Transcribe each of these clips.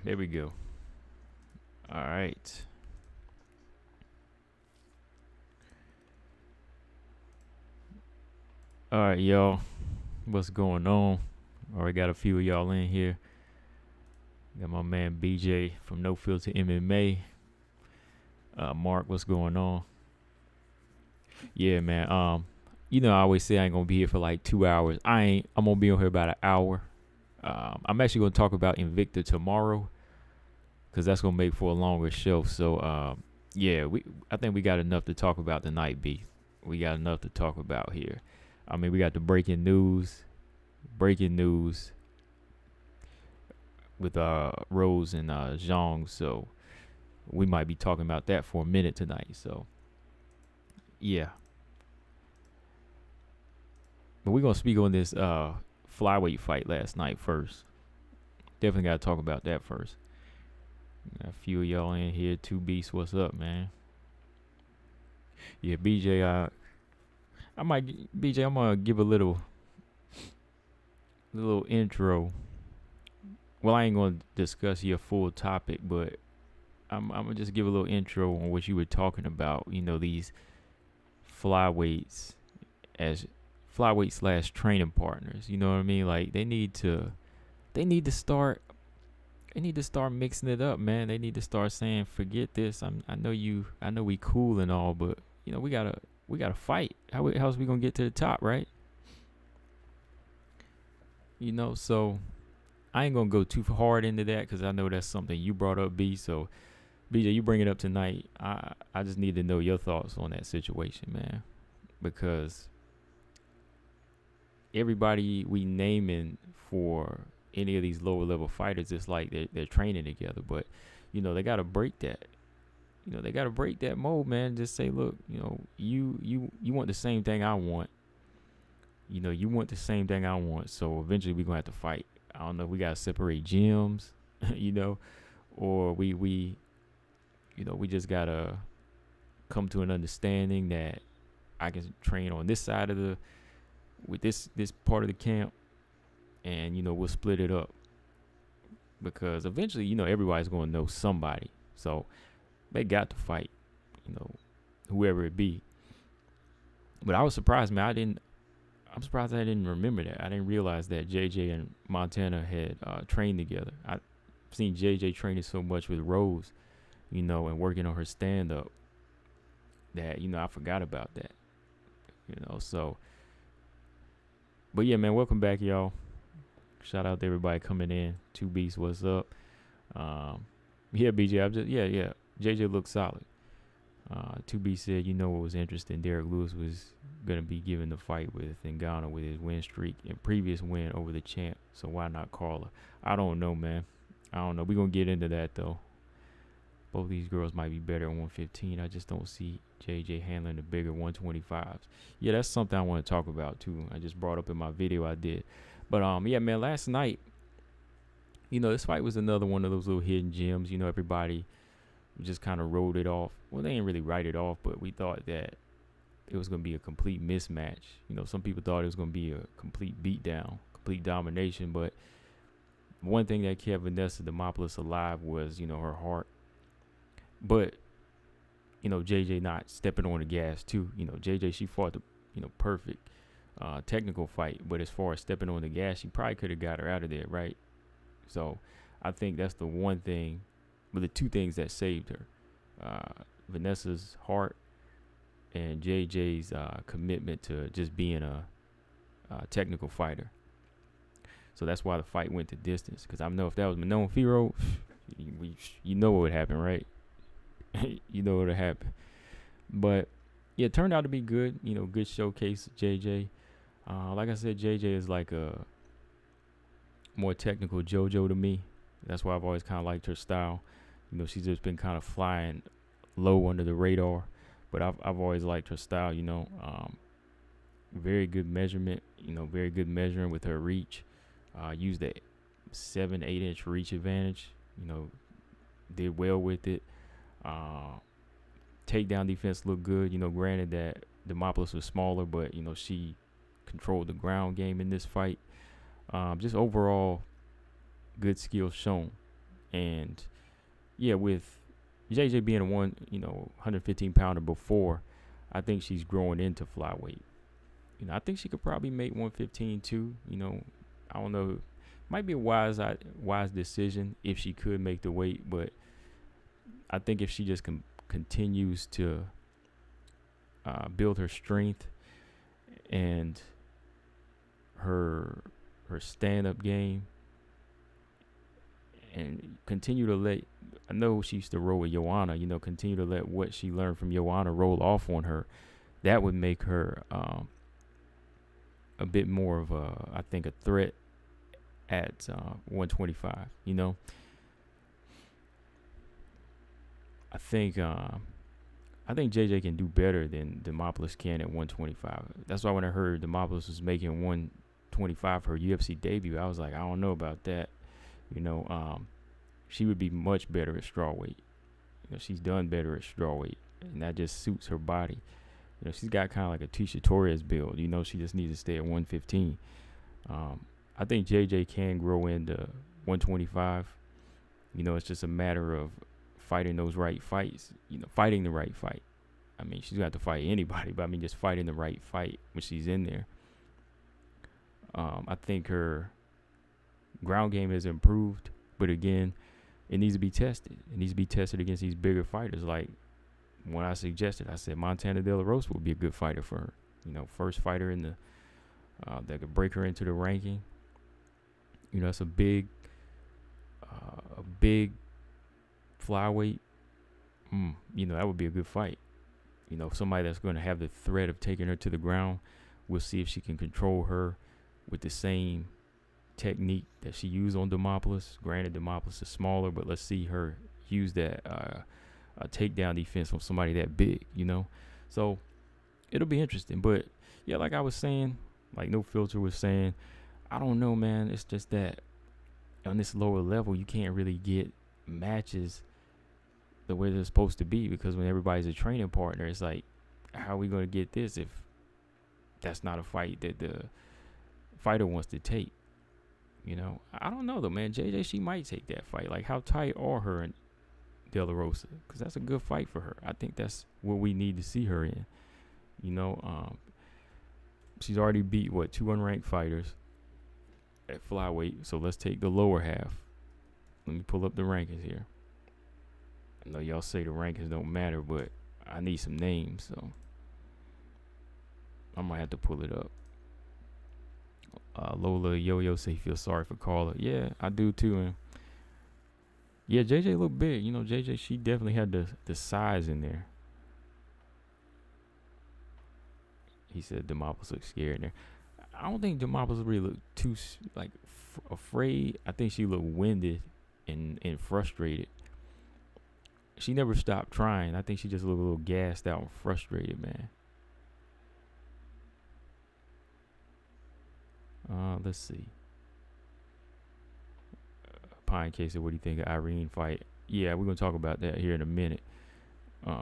There we go. All right. All right, y'all. What's going on? Already got a few of y'all in here. Got my man BJ from No Filter MMA. Mark, what's going on? Yeah, man. I always say I ain't gonna be here for like 2 hours. I'm gonna be on here about an hour. I'm actually gonna talk about Invicta tomorrow, cause that's gonna make for a longer show. So, yeah, I think we got enough to talk about tonight, B. We got enough to talk about here. I mean, we got the breaking news with Rose and Zhang. So we might be talking about that for a minute tonight. So yeah, but we're gonna speak on this flyweight fight last night first. Definitely gotta talk about that first. Got a few of y'all in here. Two Beasts, what's up, man? Yeah, BJ. I'm gonna give a little intro. Well, I ain't gonna discuss your full topic, but I'm gonna just give a little intro on what you were talking about. These flyweights as flyweight slash training partners. You know what I mean? Like they need to start mixing it up, man. They need to start saying, forget this. I know we cool and all, but we gotta fight. How's we gonna get to the top, right? So I ain't gonna go too hard into that because I know that's something you brought up, B. So BJ, you bring it up tonight. I just need to know your thoughts on that situation, man, because everybody we naming for any of these lower level fighters, it's like they're training together, but they gotta break that. They gotta break that mold, man. Just say, look, you want the same thing I want. You want the same thing I want. So eventually we're gonna have to fight. I don't know if we gotta separate gyms, or we just gotta come to an understanding that I can train on this side of with this part of the camp, and we'll split it up, because eventually everybody's gonna know somebody. So they got to fight, whoever it be. But I was surprised, man. I'm surprised I didn't remember that. I didn't realize that JJ and Montana had trained together. I've seen JJ training so much with Rose, and working on her stand-up, that, I forgot about that, so. But yeah, man, welcome back, y'all. Shout out to everybody coming in. Two Beasts, what's up? Yeah, BJ, yeah. JJ looks solid. 2B said, what was interesting, Derek Lewis was going to be given the fight with Ngannou with his win streak and previous win over the champ. So why not Carla? I don't know, man. I don't know. We're going to get into that, though. Both these girls might be better at 115. I just don't see JJ handling the bigger 125s. Yeah, that's something I want to talk about, too. I just brought up in my video I did. But, yeah, man, last night, this fight was another one of those little hidden gems. Everybody just kind of wrote it off. Well, they didn't really write it off, but we thought that it was going to be a complete mismatch. Some people thought it was going to be a complete beatdown, complete domination. But one thing that kept Vanessa Demopoulos alive was, her heart. But, JJ not stepping on the gas, too. JJ, she fought the, perfect technical fight. But as far as stepping on the gas, she probably could have got her out of there, right? So I think that's the one thing. But the two things that saved her, Vanessa's heart and JJ's commitment to just being a technical fighter. So that's why the fight went the distance. Because I know if that was Manon Firo, what would happen, right? What would happen. But yeah, it turned out to be good. Good showcase of JJ. Like I said, JJ is like a more technical JoJo to me. That's why I've always kind of liked her style. She's just been kind of flying low under the radar, but I've always liked her style. Very good measurement. Very good measuring with her reach. Used that 7-8 inch reach advantage. Did well with it. Takedown defense looked good. Granted that Demopoulos was smaller, but she controlled the ground game in this fight. Just overall good skills shown. And yeah, with JJ being a 115 pounder before, I think she's growing into flyweight. I think she could probably make 115 too. I don't know. Might be a wise decision if she could make the weight, but I think if she just continues to build her strength and her stand-up game, and continue to let, I know she used to roll with Joanna, continue to let what she learned from Joanna roll off on her, that would make her a bit more of I think a threat at 125. I think JJ can do better than Demopoulos can at 125. That's why when I heard Demopoulos was making 125 for her UFC debut, I was like, I don't know about that. She would be much better at strawweight. She's done better at strawweight, and that just suits her body. She's got kind of like a Tisha Torres build. She just needs to stay at 115. I think JJ can grow into 125. It's just a matter of fighting those right fights. Fighting the right fight. I mean, she's got to fight anybody, but I mean, just fighting the right fight when she's in there. I think her ground game has improved, but again, it needs to be tested. It needs to be tested against these bigger fighters. Like when I suggested, I said Montana De La Rosa would be a good fighter for her. First fighter in the that could break her into the ranking. It's a big flyweight. That would be a good fight. Somebody that's going to have the threat of taking her to the ground. We'll see if she can control her with the same technique that she used on Demopoulos. Granted, Demopoulos is smaller, but let's see her use that takedown defense from somebody that big, So it'll be interesting. But yeah, like I was saying, like No Filter was saying, I don't know, man. It's just that on this lower level, you can't really get matches the way they're supposed to be, because when everybody's a training partner, it's like, how are we going to get this if that's not a fight that the fighter wants to take? I don't know though, man. JJ, she might take that fight. Like, how tight are her and De La Rosa? Because that's a good fight for her. I think that's what we need to see her in. She's already beat two unranked fighters at flyweight. So let's take the lower half. Let me pull up the rankings here. I know y'all say the rankings don't matter, but I need some names, so I might have to pull it up. Lola Yo-Yo say he feels sorry for Carla. Yeah, I do too. And yeah, JJ looked big. JJ, she definitely had the size in there. He said Demopoulos looked scared in there. I don't think Demopoulos really looked too afraid. I think she looked winded and frustrated. She never stopped trying. I think she just looked a little gassed out and frustrated, man. Let's see. Pine K said, what do you think of Irene fight? Yeah, we're going to talk about that here in a minute.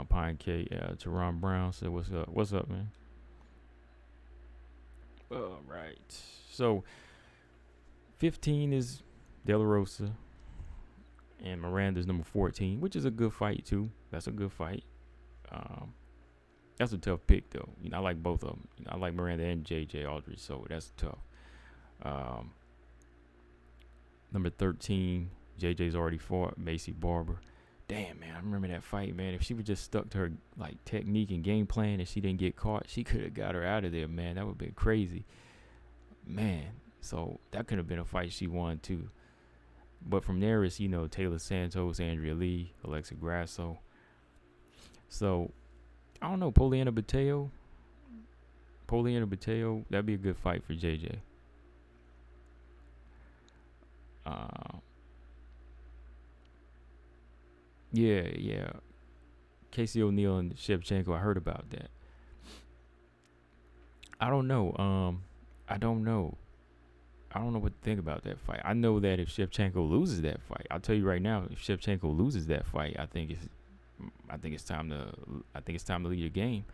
Pine K, Teron Brown said, what's up? What's up, man? All right. So, 15 is De La Rosa. And Miranda's number 14, which is a good fight, too. That's a good fight. That's a tough pick, though. I like both of them. I like Miranda and JJ Aldridge, so that's tough. Number 13, JJ's already fought Macy Barber. Damn, man, I remember that fight, man. If she would just stuck to her technique and game plan and she didn't get caught, she could have got her out of there, man. That would have been crazy. Man, so that could have been a fight she won, too. But from there, it's, Taylor Santos, Andrea Lee, Alexa Grasso. So, I don't know, Poliana Bateo, that'd be a good fight for JJ. Yeah. Casey O'Neill and Shevchenko, I heard about that. I don't know. I don't know what to think about that fight. I know that if Shevchenko loses that fight, I'll tell you right now, if Shevchenko loses that fight, I think it's time to leave the game.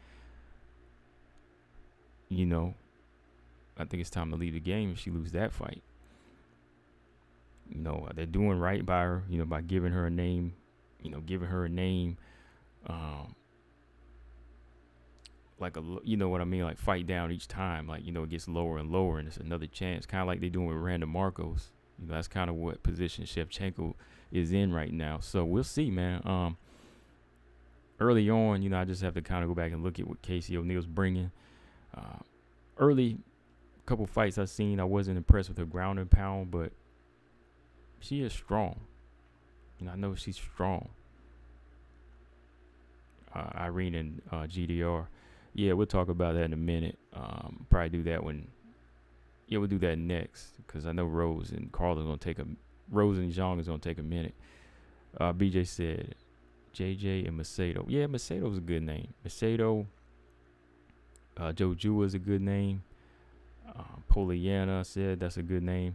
I think it's time to leave the game if she loses that fight. You know, they're doing right by her, you know, by giving her a name, um, like you know what I mean, like fight down each time, like, you know, it gets lower and lower, and it's another chance, kind of like they doing with Randa Marcos. You know, that's kind of what position Shevchenko is in right now. So we'll see, man. Early on, you know, I just have to kind of go back and look at what Casey O'Neal's bringing. Early couple fights I've seen, I wasn't impressed with her ground and pound, but she is strong. You know, I know she's strong. Irene and GDR. Yeah, we'll talk about that in a minute. Probably do that when. Yeah, we'll do that next because I know Rose and Carla gonna take a. Rose and Zhang is gonna take a minute. BJ said, JJ and Macedo. Yeah, Macedo's a good name. Macedo. Joju is a good name. Poliana said that's a good name.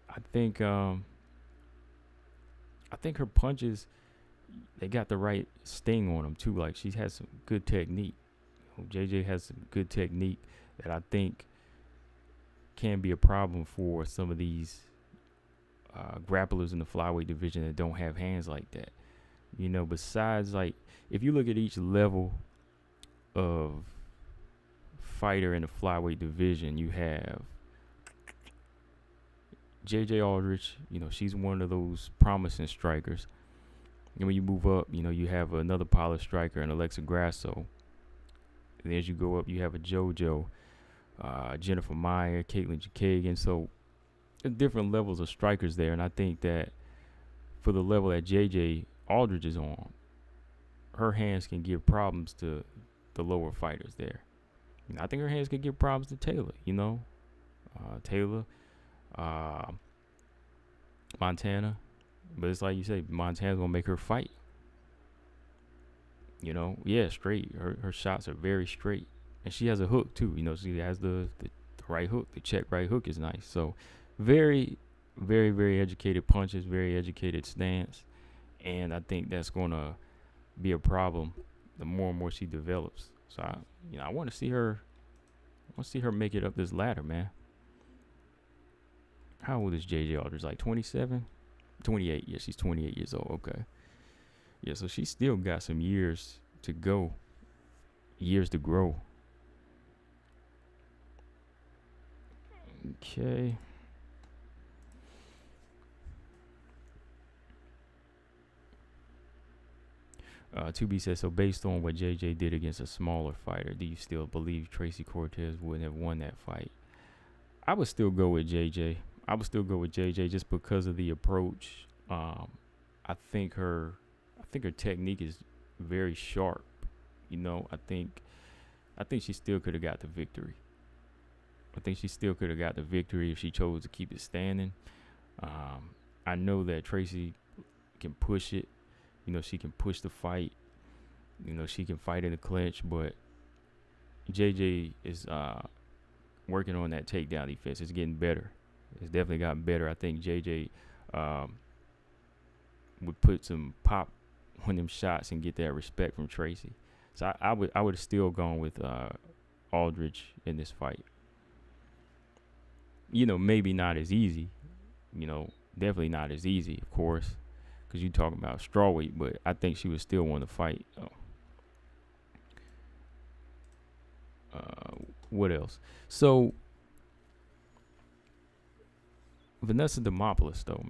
I think her punches, they got the right sting on them too. Like, she has some good technique. JJ has some good technique that I think can be a problem for some of these grapplers in the flyweight division that don't have hands like that. You know, besides, like, if you look at each level of fighter in the flyweight division, you have JJ Aldrich. You know, she's one of those promising strikers. And when you move up, you know, you have another polished striker in Alexa Grasso. And as you go up, you have a JoJo, Jennifer Meyer, Caitlin Jakagan. So different levels of strikers there. And I think that for the level that JJ Aldrich is on, her hands can give problems to the lower fighters there. You know, I think her hands can give problems to Taylor, you know. Taylor, Montana. But it's like you say, Montana's going to make her fight. You know, yeah, straight. Her shots are very straight. And she has a hook, too. You know, she has the right hook. The check right hook is nice. So, very, very, very educated punches, very educated stance. And I think that's going to be a problem the more and more she develops. So, I want to see her. I want to see her make it up this ladder, man. How old is JJ Aldrich? Like 27? 28. Yeah, she's 28 years old. Okay. Yeah, so she's still got some years to go. Years to grow. Okay. Tubi says, so based on what JJ did against a smaller fighter, do you still believe Tracy Cortez wouldn't have won that fight? I would still go with JJ. Just because of the approach. I think her technique is very sharp. You know, I think she still could have got the victory. If she chose to keep it standing. I know that Tracy can push it. You know, she can push the fight. You know, she can fight in the clinch, but JJ is working on that takedown defense. It's getting better. It's definitely gotten better. I think JJ would put some pop on them shots and get that respect from Tracy. So I would have still gone with Aldrich in this fight. You know, maybe not as easy. You know, definitely not as easy, of course, because you're talking about strawweight, but I think she would still want to fight. What else? So, Vanessa Demopoulos, though,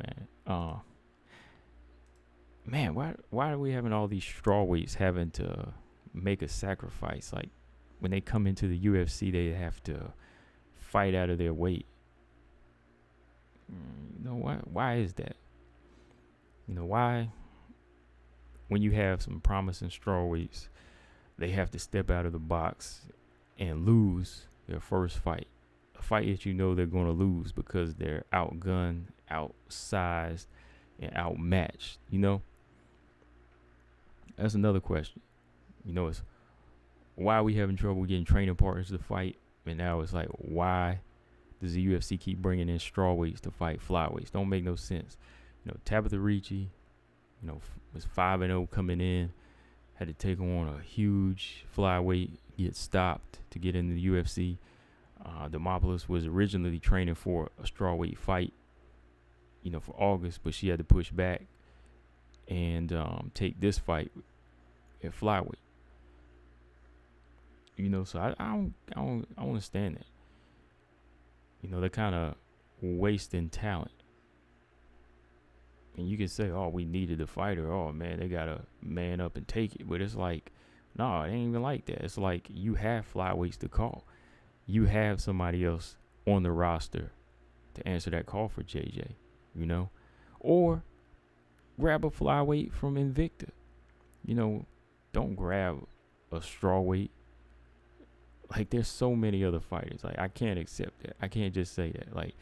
man. Why are we having all these strawweights having to make a sacrifice? Like, when they come into the UFC, they have to fight out of their weight. You know, why is that? You know, why, when you have some promising strawweights, they have to step out of the box and lose their first fight? A fight that you know they're going to lose because they're outgunned, outsized, and outmatched, you know? That's another question. You know, it's why are we having trouble getting training partners to fight? And now it's like, why does the UFC keep bringing in strawweights to fight flyweights? Don't make no sense. You know, Tabitha Ricci, you know, was 5-0 coming in, had to take on a huge flyweight, get stopped to get into the UFC. Demopoulos was originally training for a strawweight fight, for August, but she had to push back and take this fight at flyweight. So I don't understand that. They're kind of wasting talent. And you can say, oh, we needed a fighter. Oh, man, they got to man up and take it. But it's like, no, it ain't even like that. It's like you have flyweights to call. You have somebody else on the roster to answer that call for JJ, Or grab a flyweight from Invicta. Don't grab a strawweight. Like, there's so many other fighters. Like, I can't accept that. I can't just say that. Like,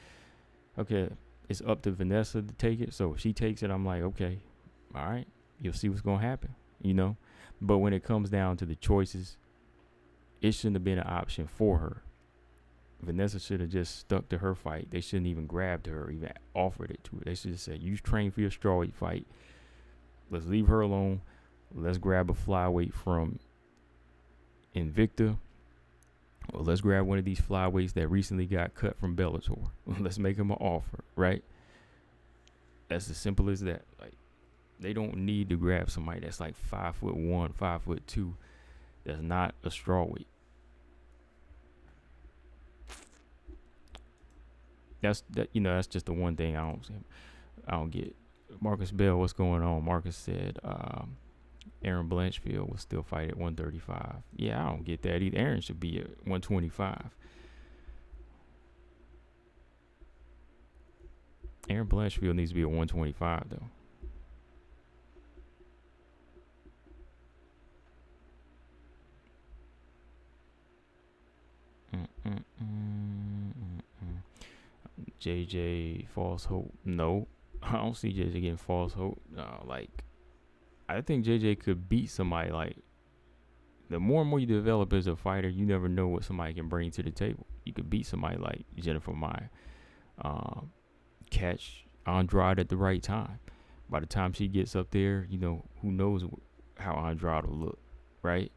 okay, it's up to Vanessa to take it. So if she takes it, I'm like, okay, all right, you'll see what's going to happen, But when it comes down to the choices, it shouldn't have been an option for her. Vanessa should have just stuck to her fight. They shouldn't even grabbed her or even offered it to her. They should have said, you train for your strawweight fight. Let's leave her alone. Let's grab a flyweight from Invicta. Or let's grab one of these flyweights that recently got cut from Bellator. Let's make them an offer, right? That's as simple as that. Like, they don't need to grab somebody that's like 5'1", 5'2", that's not a strawweight. That's just the one thing I don't get. Marcus Bell, what's going on? Marcus said Aaron Blanchfield will still fight at 135. Yeah, I don't get that either. Aaron should be at 125. Aaron Blanchfield needs to be at 125 though. JJ false hope. No, I don't see JJ getting false hope. I think JJ could beat somebody. Like, the more and more you develop as a fighter, you never know what somebody can bring to the table. You could beat somebody like Jennifer Maia, catch Andrade at the right time. By the time she gets up there, who knows how Andrade will look, right?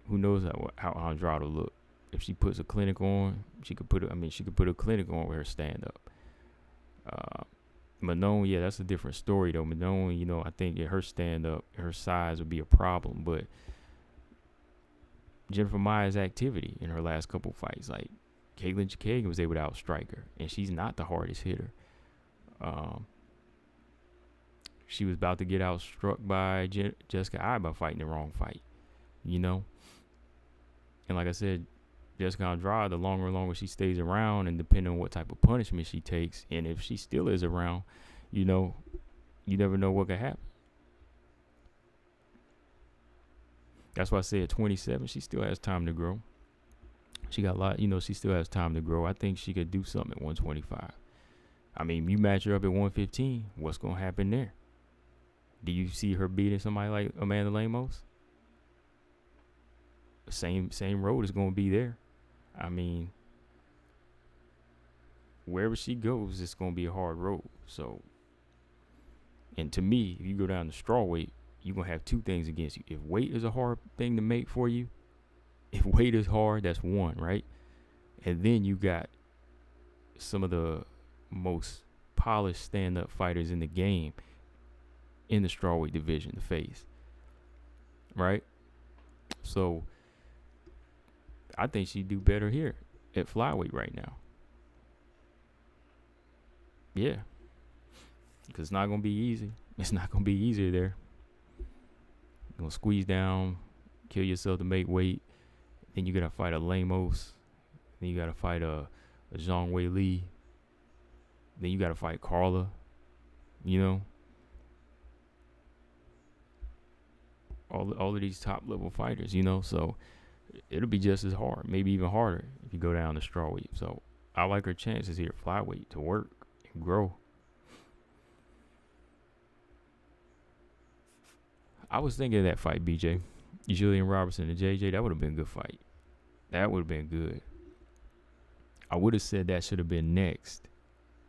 Who knows how Andrade will look? If she puts a clinic on, she could put a clinic on with her stand up. Manon, yeah, that's a different story though. Manon, I think her stand up, her size would be a problem. But Jennifer Maia's activity in her last couple fights, like Caitlin Chikagan was able to outstrike her, and she's not the hardest hitter. She was about to get outstruck by Jessica Eye by fighting the wrong fight, And like I said, Jessica Andrade, the longer and longer she stays around, and depending on what type of punishment she takes, and if she still is around, you never know what could happen. That's why I say at 27, she still has time to grow. She got a lot, she still has time to grow. I think she could do something at 125. You match her up at 115, what's going to happen there? Do you see her beating somebody like Amanda Lemos? Same road is going to be there. Wherever she goes, it's going to be a hard road. So, and to me, if you go down to strawweight, you're going to have two things against you. If weight is a hard thing to make for you, if weight is hard, that's one, right? And then you got some of the most polished stand-up fighters in the game in the strawweight division to face, right? So I think she'd do better here at flyweight right now. Yeah. Because it's not going to be easy. It's not going to be easier there. You're going to squeeze down, kill yourself to make weight. Then you got to fight a Lemos. Then you got to fight a Zhang Weili. Then you got to fight Carla. All of these top level fighters, so it'll be just as hard, maybe even harder if you go down to strawweight. So I like her chances here at flyweight to work and grow. I was thinking of that fight, BJ. Julian Robertson and JJ, that would have been a good fight. That would have been good. I would have said that should have been next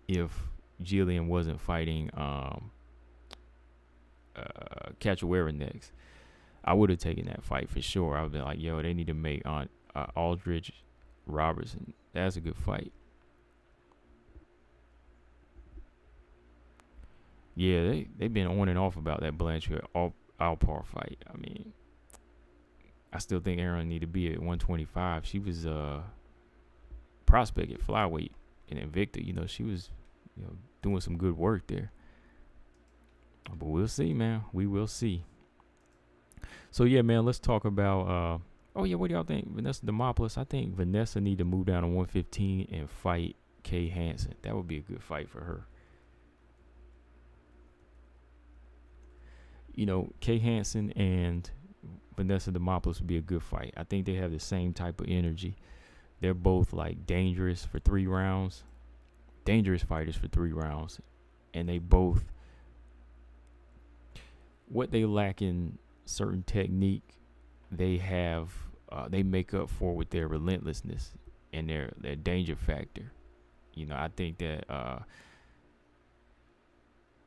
if Jillian wasn't fighting Cachoeira next. I would have taken that fight for sure. I would be like, yo, they need to make Aldridge Robertson. That's a good fight. Yeah, they've been on and off about that Blanchfield Alpar fight. I mean, I still think Aaron need to be at 125. She was prospect at flyweight in Invicta. You know, she was, doing some good work there. But we'll see, man. We will see. So yeah, man, let's talk about oh yeah, what do y'all think? Vanessa Demopoulos. I think Vanessa need to move down to 115 and fight Kay Hansen. That would be a good fight for her. Kay Hansen and Vanessa Demopoulos would be a good fight. I think they have the same type of energy. They're both like dangerous for 3 rounds. Dangerous fighters for 3 rounds. And they both, what they lack in certain technique, they have, they make up for with their relentlessness and their danger factor. I think that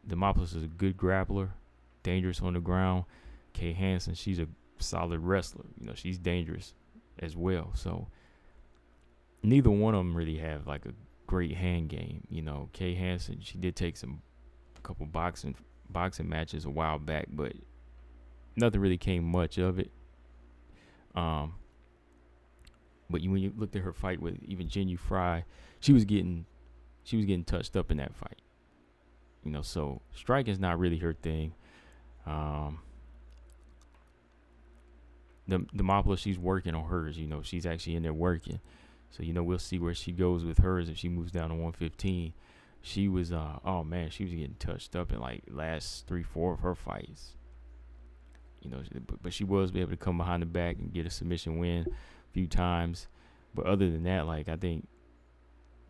Demopoulos is a good grappler, dangerous on the ground. Kay Hansen, she's a solid wrestler. She's dangerous as well. So neither one of them really have like a great hand game. Kay Hansen, she did take a couple boxing matches a while back, but nothing really came much of it. But when you looked at her fight with even Jinyu Fry, she was getting touched up in that fight. So striking is not really her thing. The Demopoulos, she's working on hers. She's actually in there working. So we'll see where she goes with hers if she moves down to 115. She was she was getting touched up in like last 3-4 of her fights. But she was able to come behind the back and get a submission win a few times. But other than that, like, I think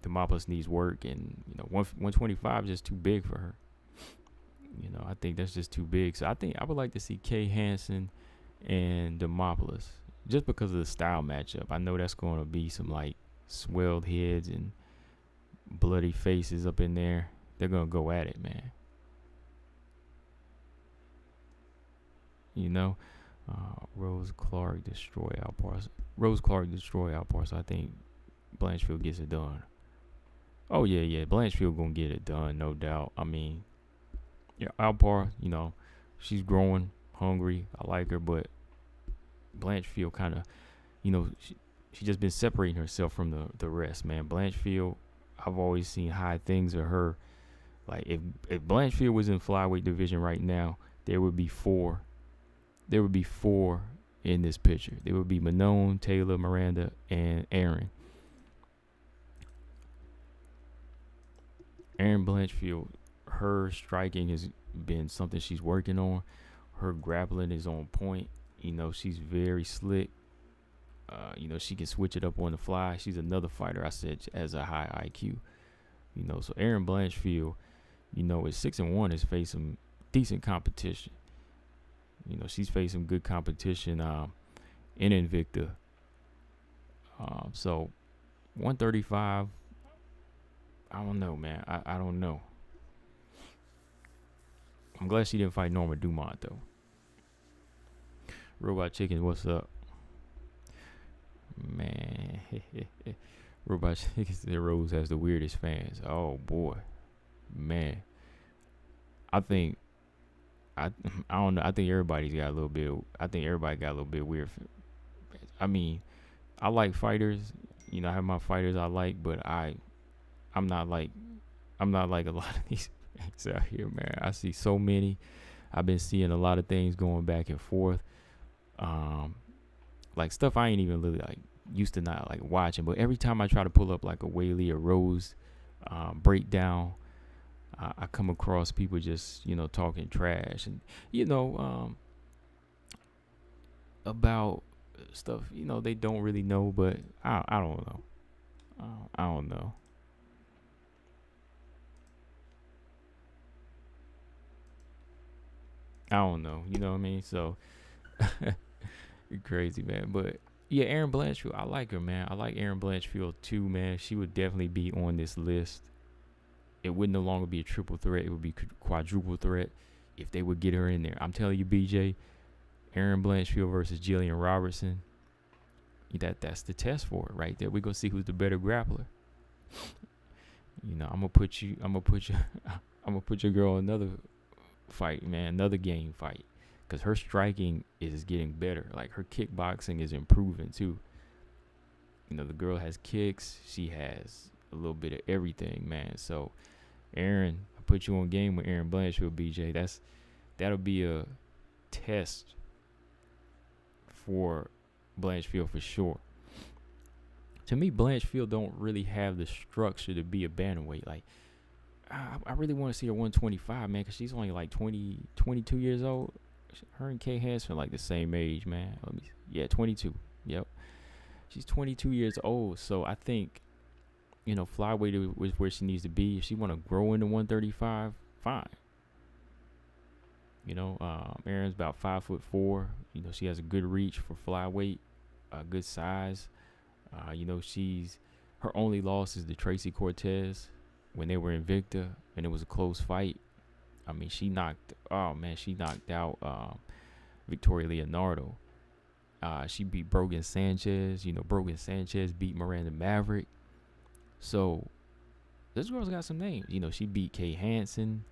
Demopoulos needs work, and 125 is just too big for her. I think that's just too big. So I think I would like to see Kay Hansen and Demopoulos just because of the style matchup. I know that's going to be some like swelled heads and bloody faces up in there. They're going to go at it, man. Rose Clark destroy Alpar. So I think Blanchfield gets it done. Oh yeah, Blanchfield gonna get it done, no doubt. I mean, Alpar, she's growing, hungry. I like her, but Blanchfield kind of, she just been separating herself from the rest, man. Blanchfield, I've always seen high things of her. Like if Blanchfield was in flyweight division right now, there would be four in this picture. There would be Manon, Taylor, Miranda, and Aaron. Aaron Blanchfield, her striking has been something she's working on. Her grappling is on point. She's very slick. She can switch it up on the fly. She's another fighter I said has a high IQ. So Aaron Blanchfield, at 6-1 is facing decent competition. She's facing good competition in Invicta. So 135, I don't know, man. I don't know. I'm glad she didn't fight Norma Dumont, though. Robot Chicken, what's up? Man. Robot Chicken said Rose has the weirdest fans. Oh, boy. Man. I don't know. I think everybody got a little bit weird. I mean, I like fighters. I have my fighters I like, but I'm not like a lot of these fans out here, man. I see so many. I've been seeing a lot of things going back and forth. Like stuff I ain't even really like used to not like watching, but every time I try to pull up like a Weili or Rose breakdown, I come across people just, talking trash and, about stuff, they don't really know, but I don't know. I don't know. I don't know. You know what I mean? So, you're crazy, man. But, yeah, Aaron Blanchfield, I like her, man. I like Aaron Blanchfield, too, man. She would definitely be on this list. It would no longer be a triple threat. It would be quadruple threat if they would get her in there. I'm telling you, BJ, Aaron Blanchfield versus Jillian Robertson, that's the test for it right there. We're going to see who's the better grappler. I'm going to put you I'm gonna put your girl in another fight, man, another game fight, because her striking is getting better. Like her kickboxing is improving too. You know, the girl has kicks. She has a little bit of everything, man. So, Aaron, I put you on game with Aaron Blanchfield, BJ. That'll be a test for Blanchfield for sure. To me, Blanchfield don't really have the structure to be a bantamweight. Like, I really want to see her 125, man, because she's only like 22 years old. Her and Kay Hansen are like the same age, man. 22. Yep. She's 22 years old, so I think, you know, flyweight is where she needs to be. If she want to grow into 135, fine. You know, Aaron's about 5'4". You know, she has a good reach for flyweight, good size. You know, her only loss is to Tracy Cortez when they were in Invicta, and it was a close fight. I mean, she knocked out Victoria Leonardo. She beat Brogan Sanchez. You know, Brogan Sanchez beat Miranda Maverick. So this girl's got some names. You know, she beat Kay Hansen.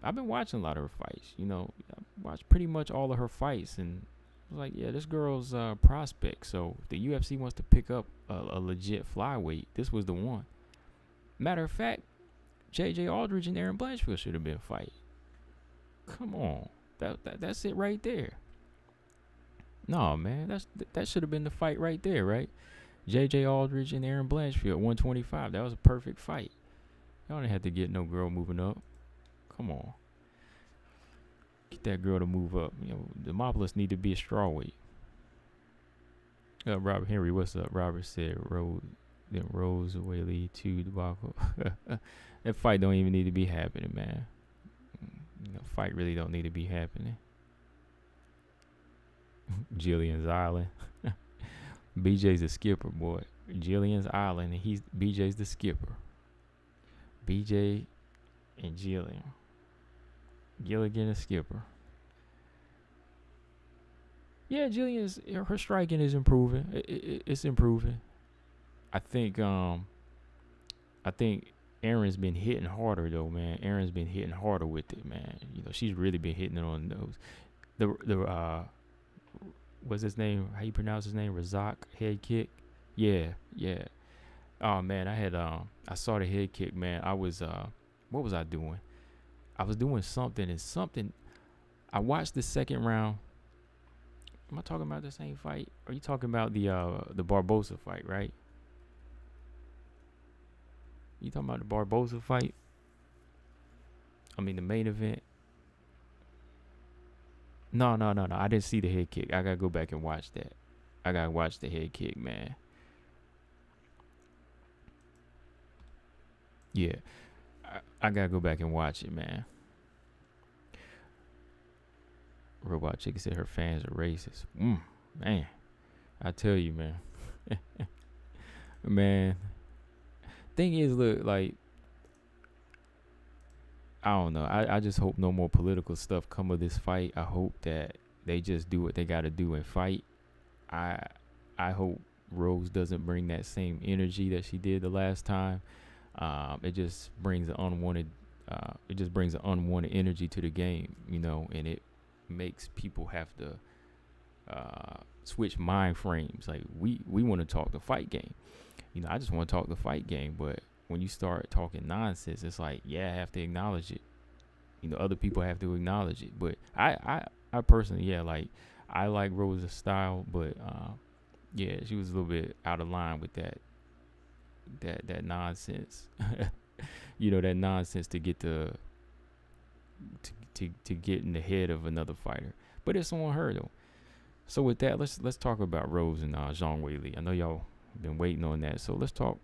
I've been watching a lot of her fights. You know, I watched pretty much all of her fights, and I was like, yeah, this girl's prospect. So if the UFC wants to pick up a legit flyweight, this was the one. Matter of fact, J.J. Aldridge and Aaron Blanchfield should have been a fight. Come on, that's it right there. No, man, that should have been the fight right there, right? J.J. Aldridge and Aaron Blanchfield, 125. That was a perfect fight. Y'all didn't have to get no girl moving up. Come on. Get that girl to move up. You know, Demopolis need to be a strawweight. Robert Henry, what's up? Robert said Rose Weili 2 debacle. That fight don't even need to be happening, man. You know, fight really don't need to be happening. Jillian's Island. BJ's the skipper, boy. Jillian's Island, and BJ's the skipper. BJ and Jillian. Gilligan the skipper. Yeah, Jillian's, her striking is improving. It's improving. I think Aaron's been hitting harder though, man. Aaron's been hitting harder with it, man. You know, she's really been hitting it on those. What's his name? How you pronounce his name? Razak head kick. Yeah. Oh man, I saw the head kick, man. What was I doing? I was doing something. I watched the second round. Am I talking about the same fight? Or are you talking about the Barbosa fight, right? You talking about the Barbosa fight? I mean the main event. No. I didn't see the head kick. I gotta go back and watch that. I gotta watch the head kick, man. Yeah. I gotta go back and watch it, man. Robot Chicken said her fans are racist. Man. I tell you, man. Man. Thing is, look, like, I don't know. I just hope no more political stuff come of this fight. I hope that they just do what they got to do and fight. I hope Rose doesn't bring that same energy that she did the last time. It just brings an unwanted energy to the game, you know, and it makes people have to switch mind frames. Like we want to talk the fight game. You know, I just want to talk the fight game, but when you start talking nonsense, it's like, yeah, I have to acknowledge it. You know, other people have to acknowledge it. But I personally, yeah, like I like Rose's style, but yeah, she was a little bit out of line with that nonsense. You know, that nonsense to get to get in the head of another fighter. But it's on her though. So with that, let's talk about Rose and Zhang Weili. I know y'all been waiting on that, so let's talk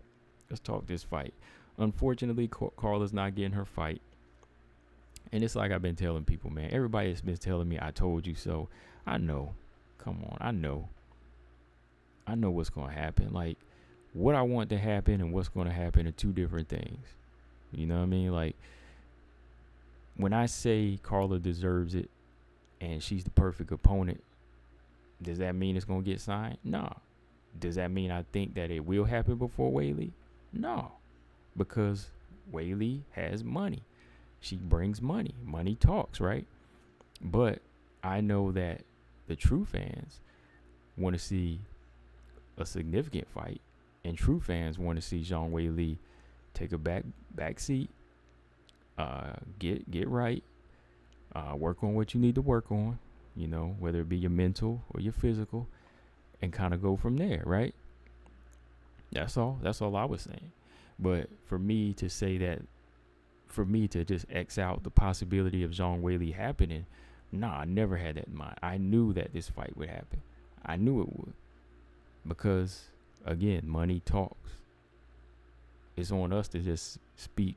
this fight. Unfortunately, Carla's not getting her fight, and it's like I've been telling people, man. Everybody has been telling me I told you so. I know. Come on, I know what's gonna happen. Like, what I want to happen and what's gonna happen are two different things. You know what I mean? Like, when I say Carla deserves it and she's the perfect opponent, does that mean it's gonna get signed? No. Does that mean I think that it will happen before Weili? No, because Weili has money. She brings money. Money talks, right? But I know that the true fans want to see a significant fight, and true fans want to see Zhang Weili take a back seat, get right, work on what you need to work on, whether it be your mental or your physical, and kind of go from there, right? That's all I was saying. But for me to say that, for me to just X out the possibility of Zhang Weili happening, I never had that in mind. I knew that this fight would happen. I knew it would. Because, again, money talks. It's on us to just speak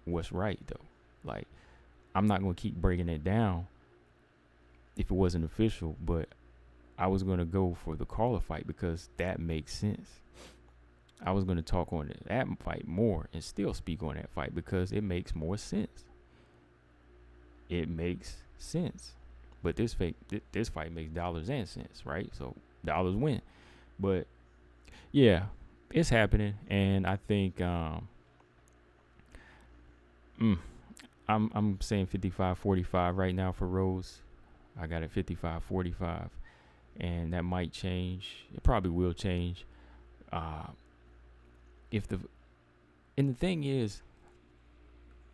what's right, though. Like, I'm not going to keep breaking it down if it wasn't official, but I was going to go for the Carla fight because that makes sense. I was going to talk on that fight more and still speak on that fight because it makes more sense. It makes sense. But this fight makes dollars and cents, right? So dollars win. But yeah, it's happening, and I think I'm saying 55-45 right now for Rose. I got it 55-45, and that might change. It probably will change. And the thing is,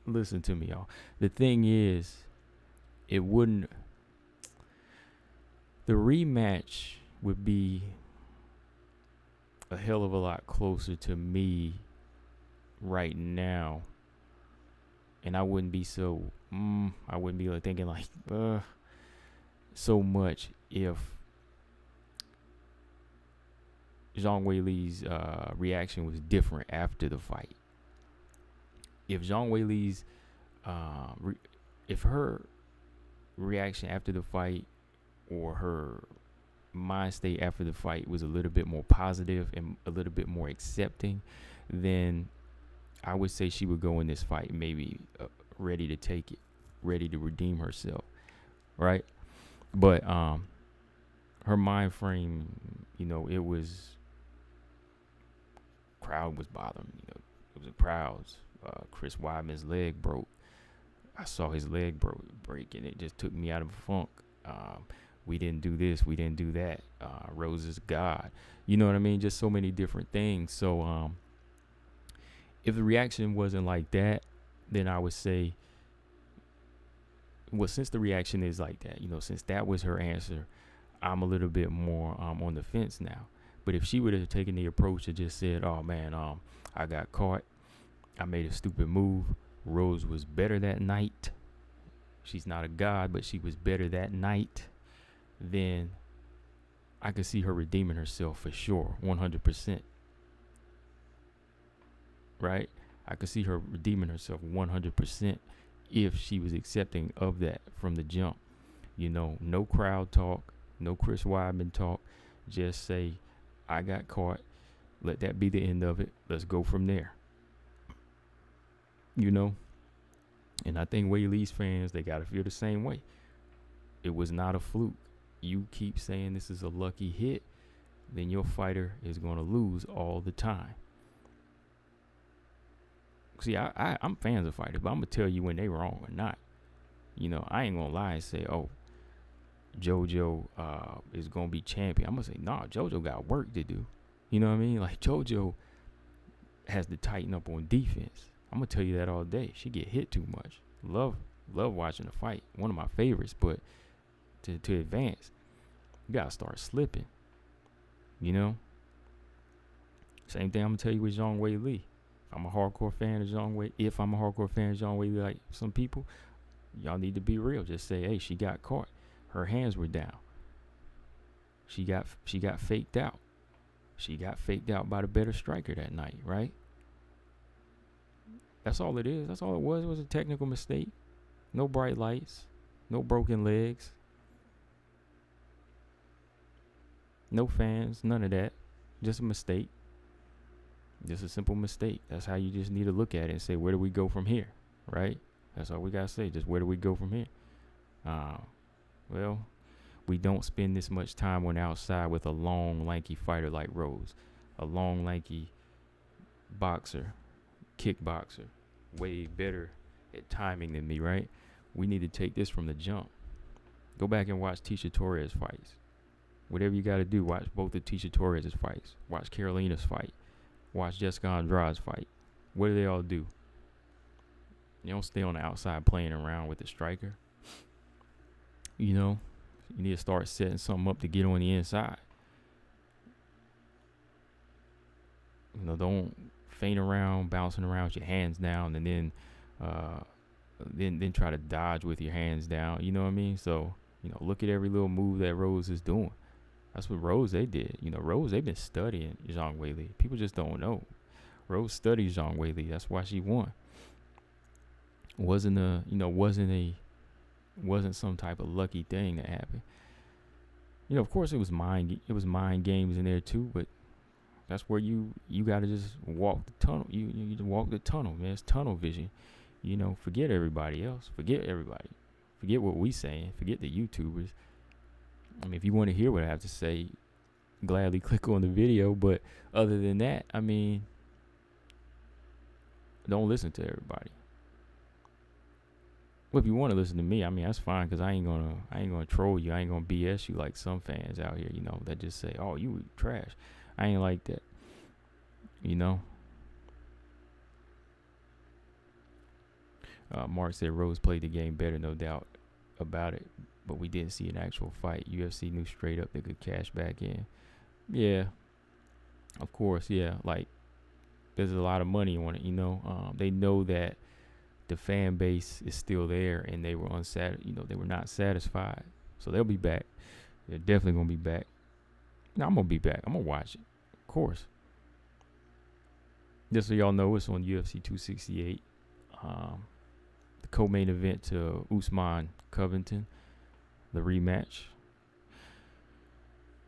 listen to me, y'all. The thing is, the rematch would be a hell of a lot closer to me right now, and I wouldn't be like thinking like so much if Zhang Weili's reaction was different after the fight. If Zhang Weili's if her reaction after the fight or her mind state after the fight was a little bit more positive and a little bit more accepting, then I would say she would go in this fight maybe ready to take it, ready to redeem herself, right? But her mind frame, it was, crowd was bothering me. It was the crowds. Chris Weidman's leg broke. I saw his leg break, and it just took me out of a funk. We didn't do this, we didn't do that. Rose is God. You know what I mean? Just so many different things. So if the reaction wasn't like that, then I would say, well, since the reaction is like that, since that was her answer, I'm a little bit more on the fence now. But if she would have taken the approach and just said, oh man, I got caught, I made a stupid move, Rose was better that night, she's not a god, but she was better that night, then I could see her redeeming herself for sure, 100%. Right? I could see her redeeming herself 100% if she was accepting of that from the jump. No crowd talk, no Chris Weidman talk. Just say, I got caught. Let that be the end of it. Let's go from there. And I think Weili's fans, they got to feel the same way. It was not a fluke. You keep saying this is a lucky hit, then your fighter is going to lose all the time. See, I'm fans of fighters, but I'm going to tell you when they wrong or not. I ain't going to lie and say, oh, JoJo is going to be champion. I'm going to say, nah, JoJo got work to do. You know what I mean? Like, JoJo has to tighten up on defense. I'm going to tell you that all day. She get hit too much. Love watching the fight. One of my favorites, but to advance, you got to start slipping. Same thing I'm going to tell you with Zhang Weili. If I'm a hardcore fan of Zhang Weili, like some people, y'all need to be real. Just say, hey, she got caught. Her hands were down. She got faked out. She got faked out by the better striker that night, right? That's all it is. That's all it was. It was a technical mistake. No bright lights. No broken legs. No fans. None of that. Just a mistake. Just a simple mistake. That's how you just need to look at it and say, where do we go from here? Right? That's all we got to say. Just where do we go from here? Well, we don't spend this much time on the outside with a long, lanky fighter like Rose. A long, lanky boxer, kickboxer. Way better at timing than me, right? We need to take this from the jump. Go back and watch Tisha Torres fights. Whatever you got to do, watch both of Tisha Torres' fights. Watch Carolina's fight. Watch Jessica Andrade's fight. What do they all do? You don't stay on the outside playing around with the striker. You know, you need to start setting something up to get on the inside. You know, don't feint around, bouncing around with your hands down, and then try to dodge with your hands down. You know what I mean? So, you know, look at every little move that Rose is doing. That's what Rose, they did. You know, Rose, they've been studying Zhang Weili. People just don't know. Rose studied Zhang Weili. That's why she won. Wasn't some type of lucky thing that happened. You know, of course it was mind games in there too, but that's where you gotta just walk the tunnel. You walk the tunnel, man. It's tunnel vision. You know, forget everybody else. Forget everybody. Forget what we saying. Forget the YouTubers. I mean, if you want to hear what I have to say, gladly click on the video. But other than that, I mean, don't listen to everybody. Well, if you want to listen to me, I mean, that's fine, because I ain't gonna troll you. I ain't gonna BS you like some fans out here, you know, that just say, "Oh, you trash." I ain't like that, you know. Mark said Rose played the game better, no doubt about it, but we didn't see an actual fight. UFC knew straight up they could cash back in. Yeah, of course, yeah. Like, there's a lot of money on it, you know. They know that the fan base is still there, and they were they were not satisfied. So they'll be back. They're definitely gonna be back. No, I'm gonna be back. I'm gonna watch it, of course. Just so y'all know, it's on UFC 268. The co-main event to Usman Covington, the rematch.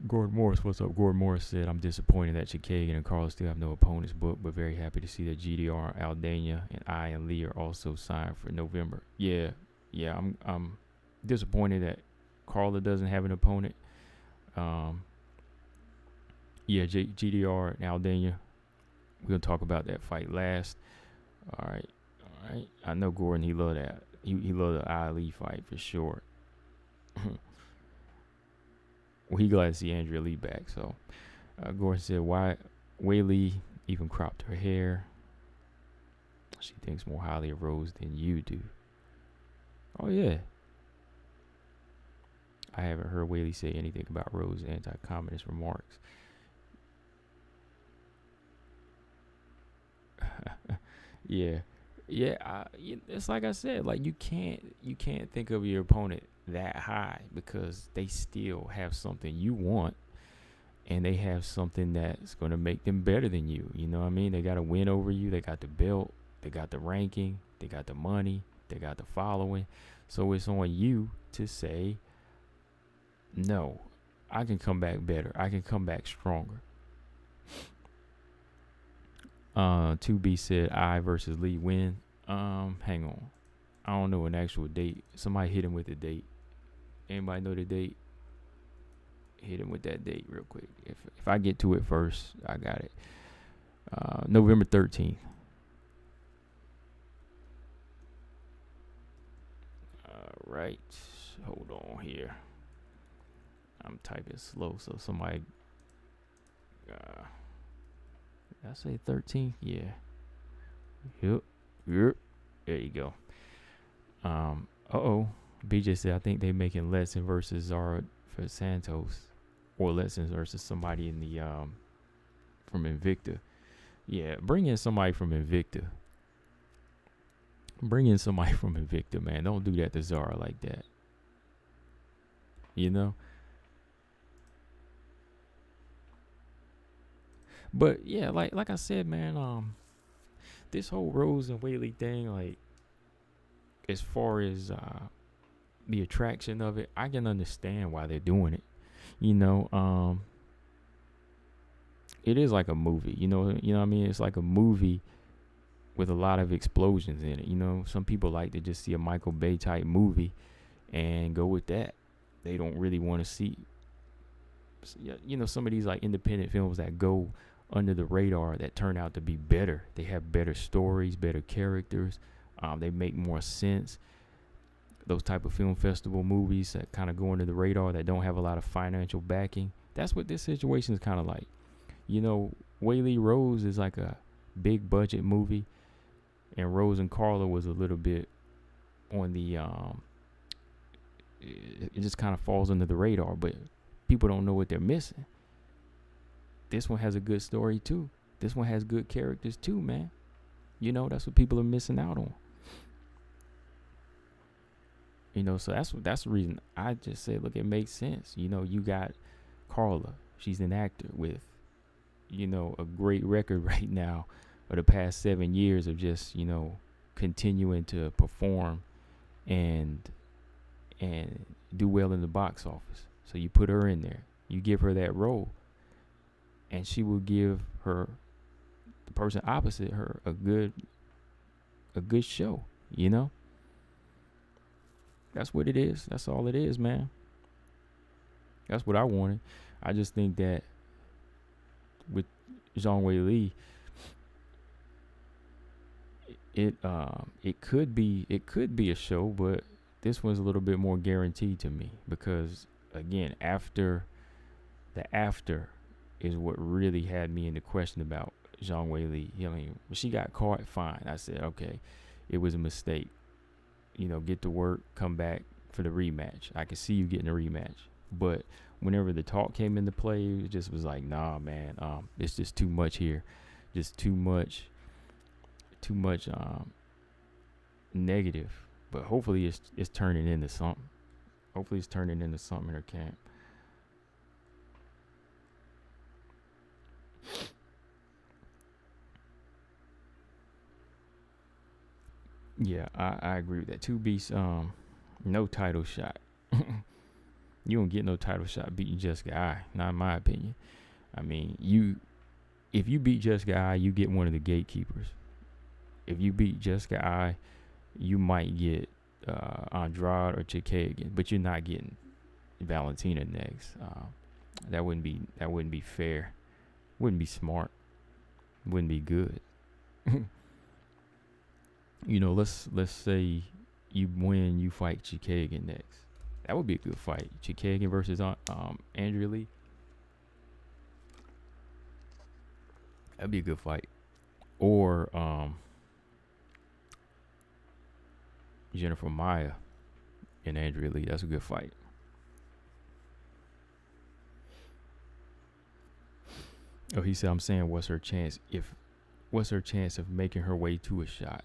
Gordon Morris, what's up? Gordon Morris said, "I'm disappointed that Chikagan and Carla still have no opponents booked, but very happy to see that GDR, Aldana, and Lee are also signed for November." Yeah, I'm disappointed that Carla doesn't have an opponent. GDR and Aldana, we're gonna talk about that fight last. All right. I know Gordon, he loved that. He loved the Ali fight for sure. Well, he glad to see Andrea Lee back. So, Gordon said, "Why Weili even cropped her hair? She thinks more highly of Rose than you do." Oh yeah. I haven't heard Weili say anything about Rose's anti-communist remarks. Yeah. It's like I said. Like, you can't think of your opponent that high, because they still have something you want, and they have something that's going to make them better than you. You know what I mean? They got to win over you. They got the belt. They got the ranking. They got the money. They got the following. So it's on you to say, no, I can come back better. I can come back stronger. 2B said, I versus Lee win. Hang on. I don't know an actual date. Somebody hit him with the date. Anybody know the date? Hit him with that date real quick. If I get to it first, I got it. November 13th. Right. Hold on here. I'm typing slow, so somebody. Did I say 13th? Yeah. Yep. There you go. BJ said, I think they making Letson versus Zara for Santos, or Letson versus somebody in the from Invicta. Yeah, bring in somebody from Invicta. Man. Don't do that to Zara like that. You know? But yeah, like I said, man, this whole Rose and Weili thing, like, as far as the attraction of it, I can understand why they're doing it. You know, it is like a movie. You know what I mean? It's like a movie with a lot of explosions in it. You know, some people like to just see a Michael Bay type movie and go with that. They don't really want to see, you know, some of these like independent films that go under the radar that turn out to be better. They have better stories, better characters, They make more sense. Those type of film festival movies that kind of go under the radar that don't have a lot of financial backing. That's what this situation is kind of like. You know, Weili Rose is like a big budget movie, and Rose and Carla was a little bit on the it just kind of falls under the radar, but people don't know what they're missing. This one has a good story too. This one has good characters too, man. You know, that's what people are missing out on. You know, so that's the reason I just say, look, it makes sense. You know, you got Carla. She's an actor with, you know, a great record right now of the past 7 years of just, you know, continuing to perform and do well in the box office. So you put her in there. You give her that role, and she will give her, the person opposite her, a good show, you know? That's what it is. That's all it is, man. That's what I wanted. I just think that with Zhang Weili, it could be a show, but this one's a little bit more guaranteed to me because, again, after is what really had me in the question about Zhang Weili. I mean, when she got caught, fine. I said, okay, it was a mistake. You know, get to work, come back for the rematch. I could see you getting a rematch. But whenever the talk came into play, it just was like, nah, man, it's just too much here. Just too much negative. But hopefully it's turning into something. Hopefully it's turning into something in her camp. Yeah, I agree with that. Two Beasts, no title shot. You don't get no title shot beating Jessica I, not in my opinion. I mean, if you beat Jessica I, you get one of the gatekeepers. If you beat Jessica I, you might get Andrade or Chikagan, but you're not getting Valentina next. That wouldn't be fair. Wouldn't be smart. Wouldn't be good. You know, let's say you win, you fight Chikagan next. That would be a good fight. Chikagan versus Andrea Lee. That'd be a good fight. Or Jennifer Maya and Andrea Lee. That's a good fight. Oh, he said, I'm saying, what's her chance of making her way to a shot?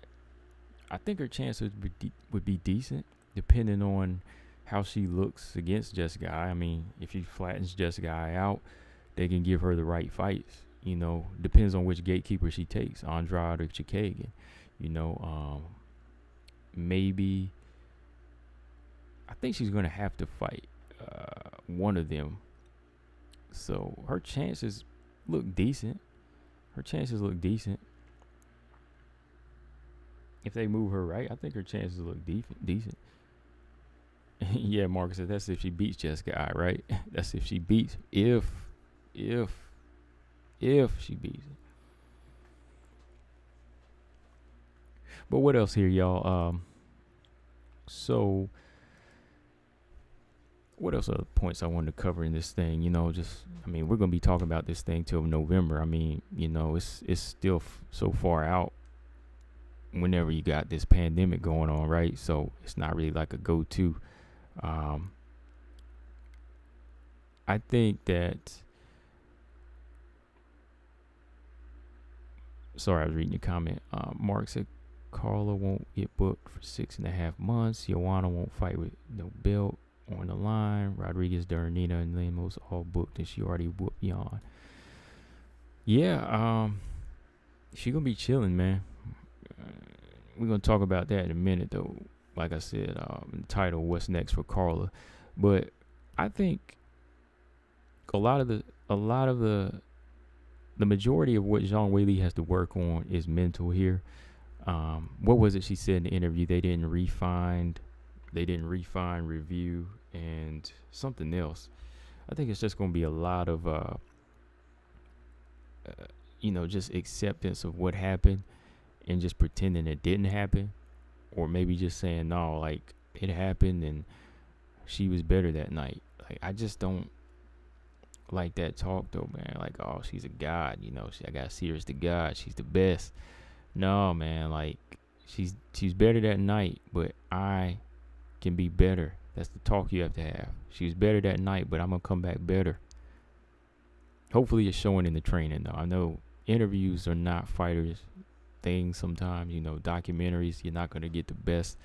I think her chances would be decent, depending on how she looks against Jessica I. I mean, if she flattens Jessica I out, they can give her the right fights. You know, depends on which gatekeeper she takes, Andrade or Chikagan. You know, maybe I think she's gonna have to fight one of them. So her chances look decent. If they move her right, I think her chances look decent. Yeah, Marcus said that's if she beats Jessica I, right? That's if she beats, if she beats it. But what else here, y'all? So what else are the points I wanted to cover in this thing? You know, I mean, we're gonna be talking about this thing till November. I mean, you know, it's still so far out. Whenever you got this pandemic going on, right? So it's not really like a go-to. I think that. Sorry, I was reading your comment. Mark said Carla won't get booked for 6.5 months. Joanna won't fight with no belt on the line. Rodriguez, Durnina, and Lemos all booked, and she already whooped Jan. Yeah, she gonna be chilling, man. We're gonna talk about that in a minute, though. Like I said, the title, what's next for Carla? But I think a lot of the majority of what Zhang Weili has to work on is mental here. What was it she said in the interview? They didn't refine, review, and something else. I think it's just gonna be a lot of just acceptance of what happened and just pretending it didn't happen. or maybe just saying no, like it happened and she was better that night. Like I just don't like that talk though, man. Like, oh, she's a god, I gotta see her as the god. She's the best. No, man. Like she's better that night, but I can be better. That's the talk you have to have. She was better that night, but I'm gonna come back better. Hopefully, it's showing in the training though. I know interviews are not fighters things sometimes. Documentaries, you're not gonna get the best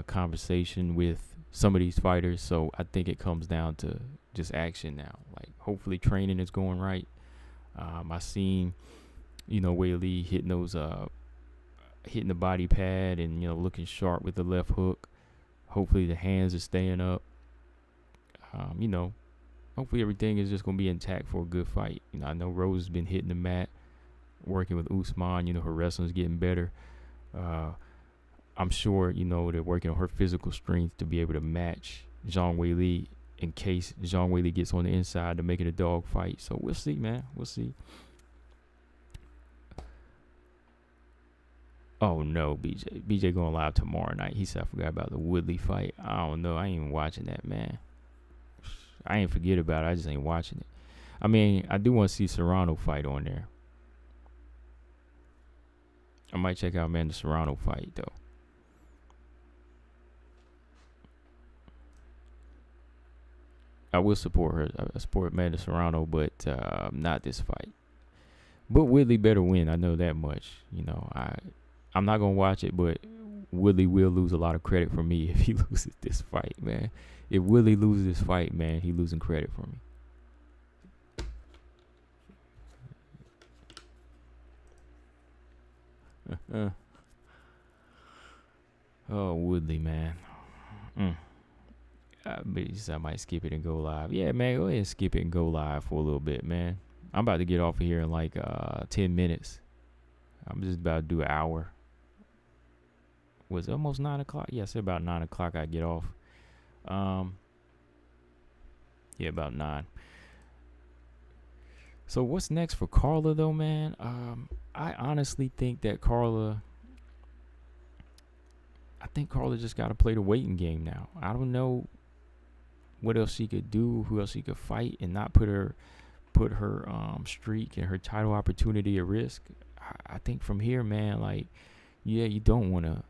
conversation with some of these fighters. So I think it comes down to just action now. Like hopefully training is going right. I seen, Weili hitting those hitting the body pad and looking sharp with the left hook. Hopefully the hands are staying up. Hopefully everything is just gonna be intact for a good fight. I know Rose has been hitting the mat, working with Usman. Her wrestling's getting better. I'm sure, they're working on her physical strength to be able to match Zhang Weili in case Zhang Weili gets on the inside to make it a dog fight. So we'll see, man. We'll see. Oh, no, BJ. BJ going live tomorrow night. He said I forgot about the Woodley fight. I don't know. I ain't even watching that, man. I ain't forget about it. I just ain't watching it. I mean, I do want to see Serrano fight on there. I might check out the Serrano fight, though. I will support her. I support Amanda Serrano, but not this fight. But Woodley better win. I know that much. I'm not gonna watch it, but Woodley will lose a lot of credit for me if he loses this fight, man. If Woodley loses this fight, man, he losing credit for me. Oh, Woodley, man. I might skip it and go live. Yeah, man, go ahead and skip it and go live for a little bit, man. I'm about to get off of here in like 10 minutes. I'm just about to do an hour. Was it almost 9 o'clock? Yeah, I said about 9 o'clock I get off. Yeah, about 9. So what's next for Carla, though, man? I honestly think that Carla just got to play the waiting game now. I don't know what else she could do, who else she could fight, and not put her streak and her title opportunity at risk. I think from here, man, like, yeah, you don't want to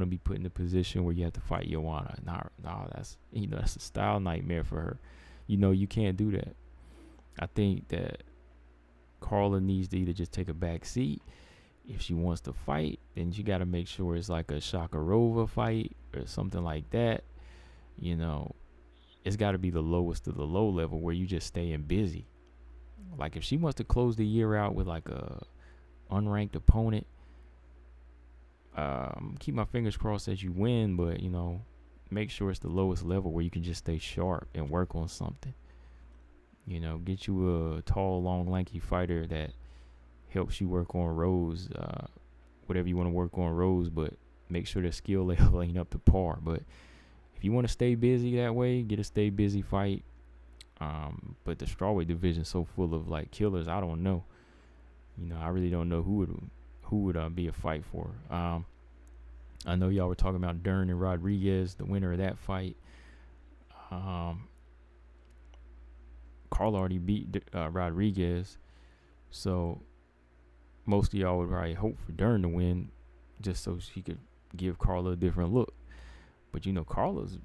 be put in a position where you have to fight Joanna. No, that's a style nightmare for her. You can't do that. I think that Carla needs to either just take a back seat. If she wants to fight, then you got to make sure it's like a Shakarova fight or something like that. It's got to be the lowest of the low level where you just staying busy. Like if she wants to close the year out with like a unranked opponent, keep my fingers crossed that you win, but make sure it's the lowest level where you can just stay sharp and work on something. Get you a tall, long, lanky fighter that helps you work on rows, whatever you want to work on rows, but make sure the skill level ain't up to par. But if you want to stay busy that way, get a stay busy fight. But the strawweight division is so full of like killers, I don't know. I really don't know who would be a fight for. I know y'all were talking about Dern and Rodriguez, the winner of that fight. Carla already beat Rodriguez, so most of y'all would probably hope for Dern to win, just so she could give Carla a different look. But Carla's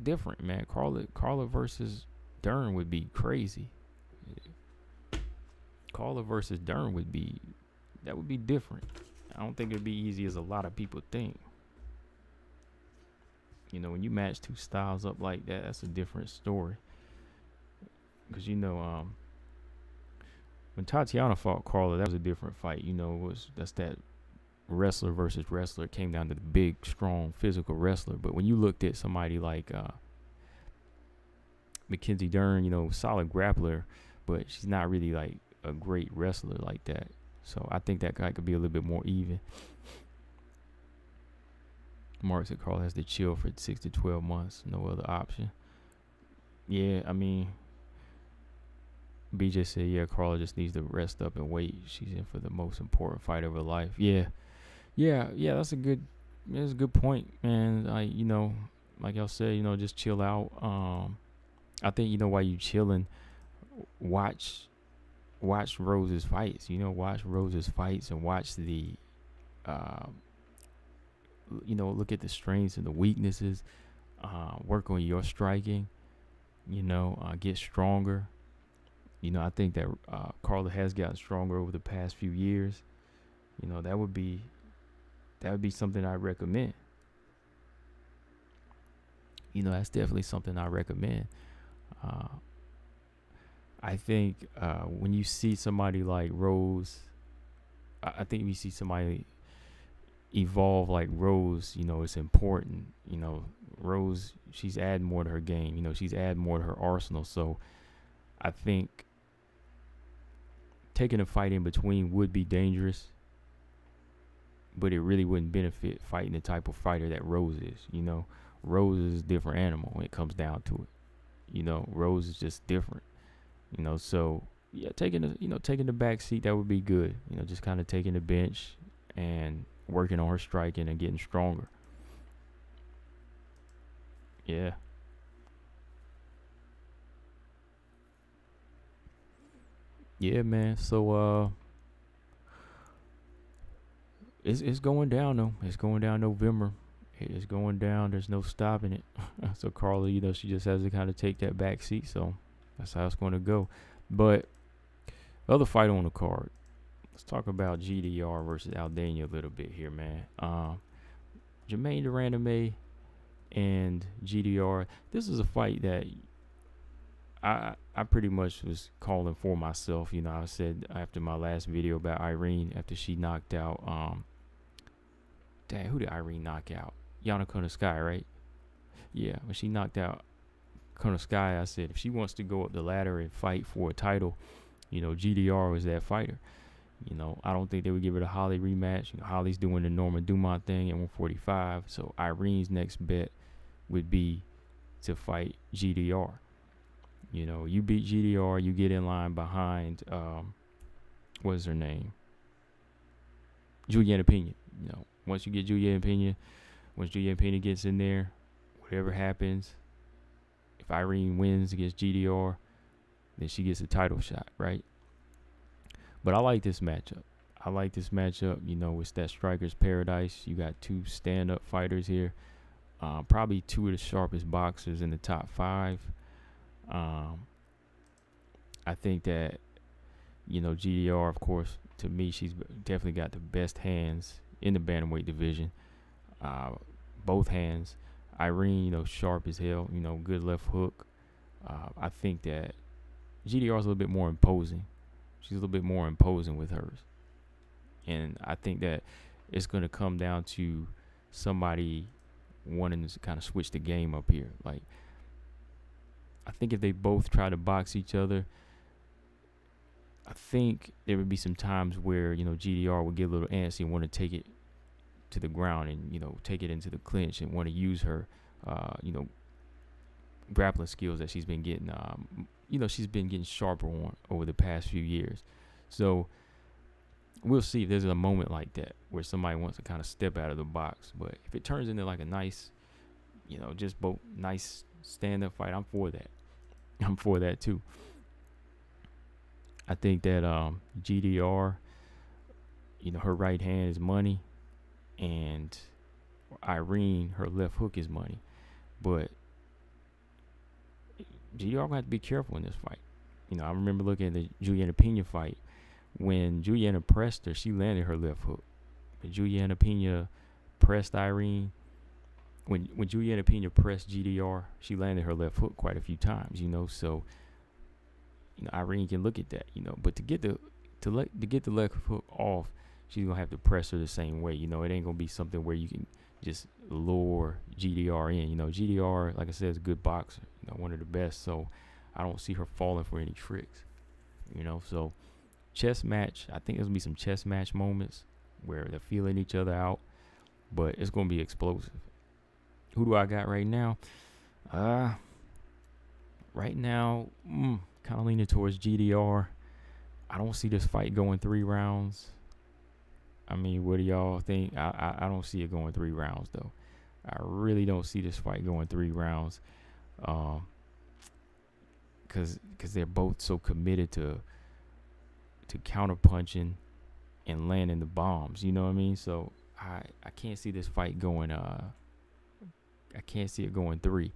different, man. Carla versus Dern would be crazy. Carla versus Dern would be different. I don't think it'd be easy as a lot of people think. When you match two styles up like that, that's a different story. Because when Tatiana fought Carla, that was a different fight. That's that wrestler versus wrestler. It came down to the big, strong, physical wrestler. But when you looked at somebody like Mackenzie Dern, solid grappler, but she's not really like a great wrestler like that. So I think that guy could be a little bit more even. Mark said Carla has to chill for 6 to 12 months. No other option. Yeah, I mean, BJ said, yeah, Carla just needs to rest up and wait. She's in for the most important fight of her life. Yeah, that's a good it's a good point, man. Like y'all said, just chill out. I think while you chilling, watch Rose's fights. Watch Rose's fights and watch the, uh, look at the strengths and the weaknesses. Work on your striking. Get stronger. I think that Carla has gotten stronger over the past few years. That would be something I recommend. That's definitely something I recommend. I think when you see somebody like Rose, I think if you see somebody evolve like Rose, it's important. Rose, she's adding more to her game. She's adding more to her arsenal. So I think taking a fight in between would be dangerous, but it really wouldn't benefit fighting the type of fighter that Rose is. Rose is a different animal when it comes down to it. Rose is just different. So yeah, taking the back seat, that would be good. Just kind of taking the bench and working on her striking and getting stronger. Yeah. Yeah, man. So it's going down though. It's going down November. It's going down. There's no stopping it. So Carla, she just has to kind of take that back seat. So that's how it's going to go. But other fight on the card. Let's talk about GDR versus Aldana a little bit here, man. Jermaine Durandame and GDR. This is a fight that I pretty much was calling for myself. I said after my last video about Irene, after she knocked out who did Irene knock out? Yana Konoskai, right? Yeah, when she knocked out Konoskai, I said if she wants to go up the ladder and fight for a title, GDR was that fighter. I don't think they would give it a Holly rematch. Holly's doing the Norma Dumont thing at 145, so Irene's next bet would be to fight GDR. You beat GDR, you get in line behind what's her name? Juliana Pena. Once you get Juliana Pena, once Juliana Pena gets in there, whatever happens, if Irene wins against GDR, then she gets a title shot, right? But I like this matchup. It's that striker's paradise. You got two stand-up fighters here. Probably two of the sharpest boxers in the top 5. I think that, GDR, of course, to me, she's definitely got the best hands in the bantamweight division. Both hands. Irene, sharp as hell, good left hook. I think that GDR is a little bit more imposing. She's a little bit more imposing with hers. And I think that it's going to come down to somebody wanting to kind of switch the game up here. Like, I think if they both try to box each other, I think there would be some times where, GDR would get a little antsy and want to take it to the ground and, take it into the clinch and want to use her, grappling skills that she's been getting, she's been getting sharper on over the past few years. So we'll see if there's a moment like that where somebody wants to kind of step out of the box. But if it turns into like a nice, just both nice stand-up fight, I'm for that. I'm for that too. I think that GDR, her right hand is money, and Irene, her left hook is money. But GDR gonna have to be careful in this fight. I remember looking at the Juliana Pena fight. When Juliana pressed her, she landed her left hook. But Juliana Pena pressed Irene. When Juliana Pena pressed GDR, she landed her left hook quite a few times. So Irene can look at that. But to get the left hook off, she's gonna have to press her the same way. It ain't gonna be something where you can just lure GDR in. GDR, like I said, is a good boxer. One of the best. So I don't see her falling for any tricks. So chess match. I think there's gonna be some chess match moments where they're feeling each other out, but it's gonna be explosive. Who do I got right now? Right now, kind of leaning towards GDR. I don't see this fight going 3 rounds. I mean, what do y'all think? I don't see it going 3 rounds though. I really don't see this fight going 3 rounds. Um, cause they're both so committed to counter punching and landing the bombs. You know what I mean? So I can't see this fight going. I can't see it going 3.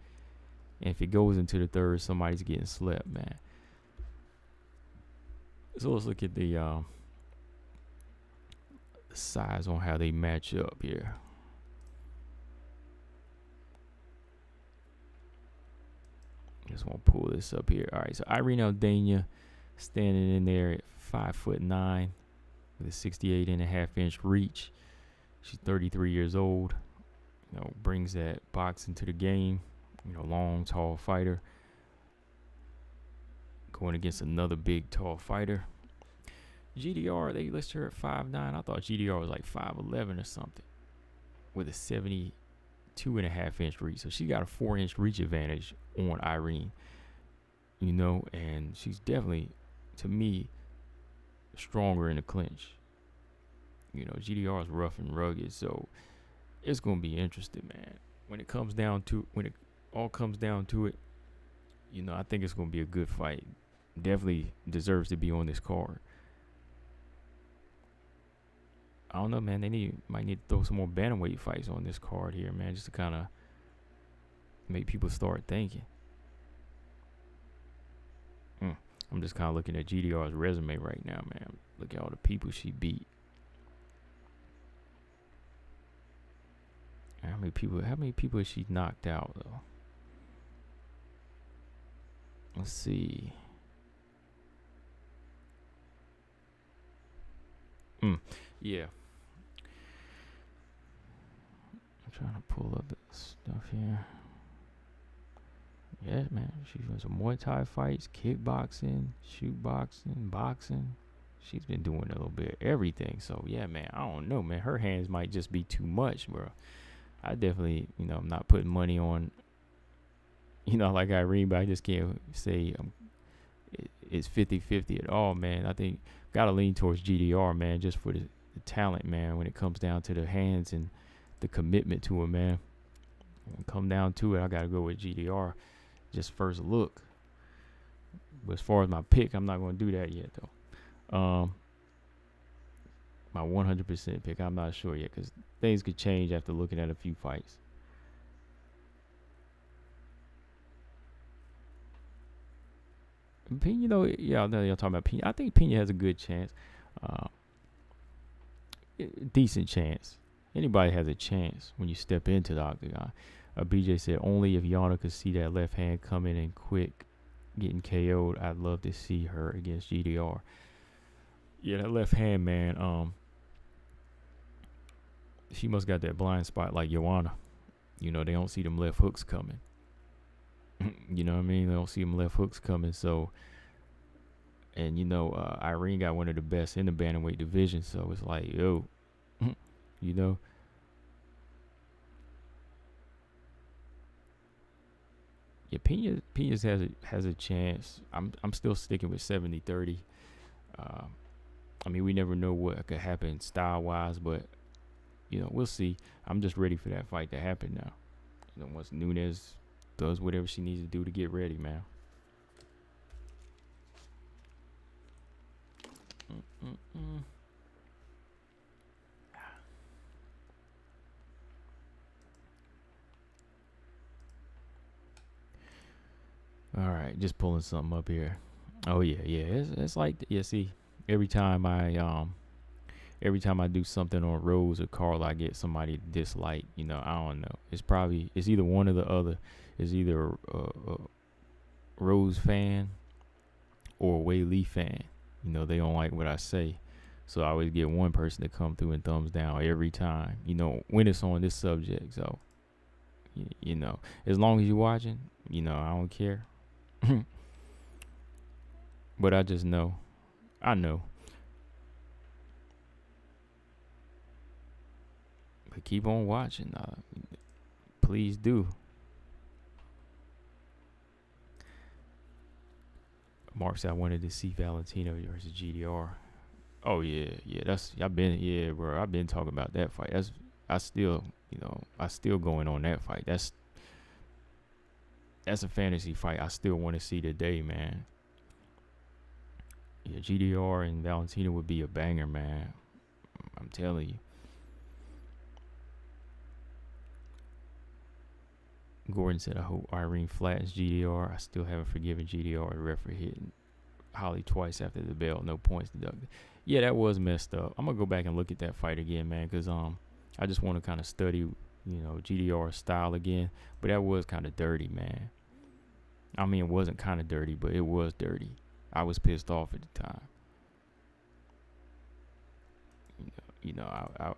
And if it goes into the third, somebody's getting slept, man. So let's look at the size on how they match up here. Just want to pull this up here. All right, so Irene Aldana standing in there at 5'9" with a 68.5-inch reach. She's 33 years old. You know, brings that boxing to the game. You know, long, tall fighter going against another big, tall fighter. GDR, they list her at 5'9". I thought GDR was like 5'11" or something with a 72.5-inch reach. So she got a 4-inch reach advantage on Irene, you know, and she's definitely, to me, stronger in the clinch. You know, GDR is rough and rugged, so it's gonna be interesting, man. When it all comes down to it, you know, I think it's gonna be a good fight. Definitely deserves to be on this card. I don't know, man. They might need to throw some more bantamweight fights on this card here, man, just to kind of make people start thinking. I'm just kind of looking at GDR's resume right now, man. Look at all the people she beat. How many people has she knocked out though? Let's see. Yeah. I'm trying to pull up the stuff here. Yeah, man. She's doing some Muay Thai fights, kickboxing, shoot boxing, boxing. She's been doing a little bit of everything. So, yeah, man. I don't know, man. Her hands might just be too much, bro. I definitely, you know, I'm not putting money on, you know, like Irene, but I just can't say it's 50-50 at all, man. I think got to lean towards GDR, man, just for the talent, man, when it comes down to the hands and the commitment to it, man. When it come down to it, I got to go with GDR just first look. But as far as my pick, I'm not going to do that yet, though. My 100% pick, I'm not sure yet because things could change after looking at a few fights. Pena, you know, yeah, y'all talking about Pena. I think Pena has a good chance, decent chance. Anybody has a chance when you step into the octagon. BJ said only if Yana could see that left hand coming in quick, getting KO'd. I'd love to see her against GDR. Yeah, that left hand, man. She must got that blind spot like Joanna. You know, they don't see them left hooks coming. You know what I mean? They don't see them left hooks coming. So, and you know, Irene got one of the best in the bantamweight division. So it's like, yo, you know. Yeah, Pena's has a chance. I'm still sticking with 70-30. I mean, we never know what could happen style wise, but you know, we'll see. I'm just ready for that fight to happen now. You know, once Nunes does whatever she needs to do to get ready, man. All right, just pulling something up here. Oh yeah. It's like, yeah. See, every time I do something on Rose or Carla, I get somebody to dislike. You know, I don't know. It's either one or the other. It's either a Rose fan or a Weili fan. You know, they don't like what I say. So I always get one person to come through and thumbs down every time. You know, when it's on this subject. So, you know, as long as you're watching, you know, I don't care. But I just know. I know. But keep on watching. Please do. Mark said I wanted to see Valentino versus GDR. Oh yeah, yeah. Bro. I've been talking about that fight. I still, I still going on that fight. That's a fantasy fight. I still want to see today, man. Yeah, GDR and Valentina would be a banger, man. I'm telling you. Gordon said, I hope Irene flattens GDR. I still haven't forgiven GDR, the referee hitting Holly twice after the bell, no points deducted. Yeah, that was messed up. I'm gonna go back and look at that fight again, man, because I just want to kind of study, GDR's style again. But that was kind of dirty, man. I mean, it wasn't kind of dirty, but it was dirty. I was pissed off at the time.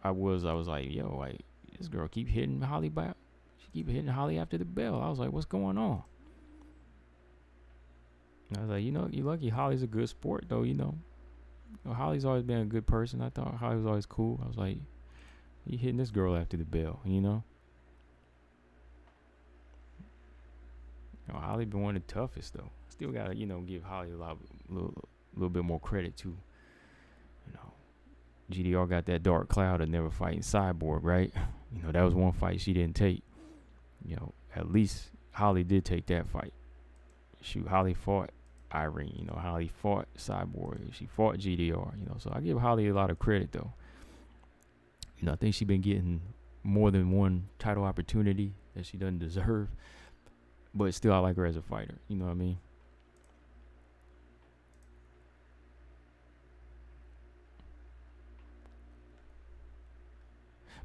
I was like, yo, like, this girl keep hitting Holly back. She keep hitting Holly after the bell. I was like, what's going on? And I was like, you lucky Holly's a good sport, though, Holly's always been a good person. I thought Holly was always cool. I was like, you hitting this girl after the bell, Holly been one of the toughest, though. Still got to, give Holly a little bit more credit, too. GDR got that dark cloud of never fighting Cyborg, right? That was one fight she didn't take. At least Holly did take that fight. Shoot, Holly fought Irene. Holly fought Cyborg. She fought GDR. So I give Holly a lot of credit, though. I think she's been getting more than one title opportunity that she doesn't deserve. But still, I like her as a fighter. You know what I mean?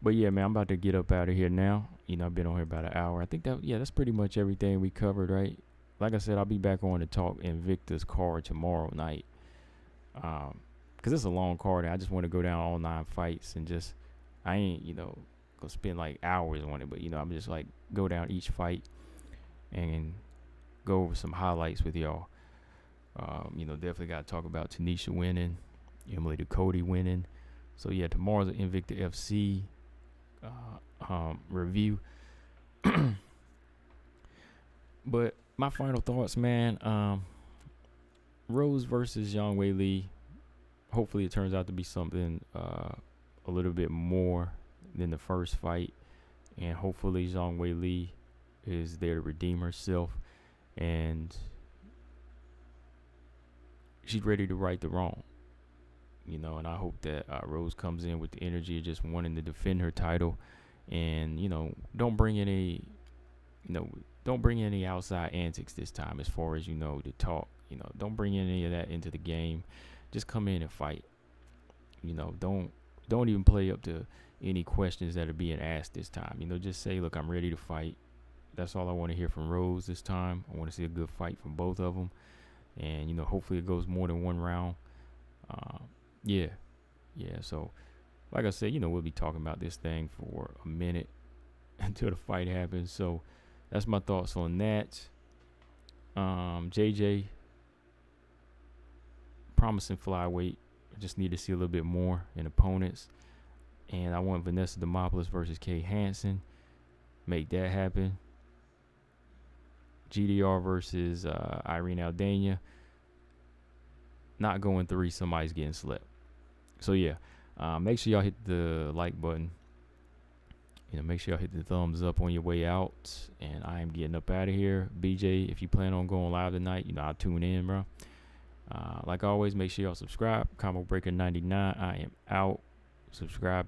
But yeah, man, I'm about to get up out of here now. I've been on here about an hour. I think that's pretty much everything we covered, right? Like I said, I'll be back on to talk Invicta's card tomorrow night. Because it's a long card. I just want to go down all 9 fights and just, I ain't, gonna spend like hours on it. But, I'm just like, go down each fight and go over some highlights with y'all. Definitely got to talk about Tanisha winning, Emily Ducote winning. So, yeah, tomorrow's an Invicta FC review. But my final thoughts, man. Rose versus Zhang Weili. Hopefully, it turns out to be something a little bit more than the first fight, and hopefully, Zhang Weili is there to redeem herself, and she's ready to right the wrong. And I hope that Rose comes in with the energy of just wanting to defend her title, and don't bring any outside antics this time as far as to talk. Don't bring any of that into the game. Just come in and fight. Don't even play up to any questions that are being asked this time. Just say, look, I'm ready to fight. That's all I want to hear from Rose this time. I want to see a good fight from both of them, and hopefully it goes more than one round. Yeah. So, like I said, we'll be talking about this thing for a minute until the fight happens. So, that's my thoughts on that. JJ, promising flyweight. I just need to see a little bit more in opponents. And I want Vanessa Demopoulos versus Kay Hansen. Make that happen. GDR versus Irene Aldana. Not going 3. Somebody's getting slept. So, yeah. Make sure y'all hit the like button. Make sure y'all hit the thumbs up on your way out. And I am getting up out of here. BJ, if you plan on going live tonight, I'll tune in, bro. Like always, make sure y'all subscribe. Combo Breaker 99. I am out. Subscribe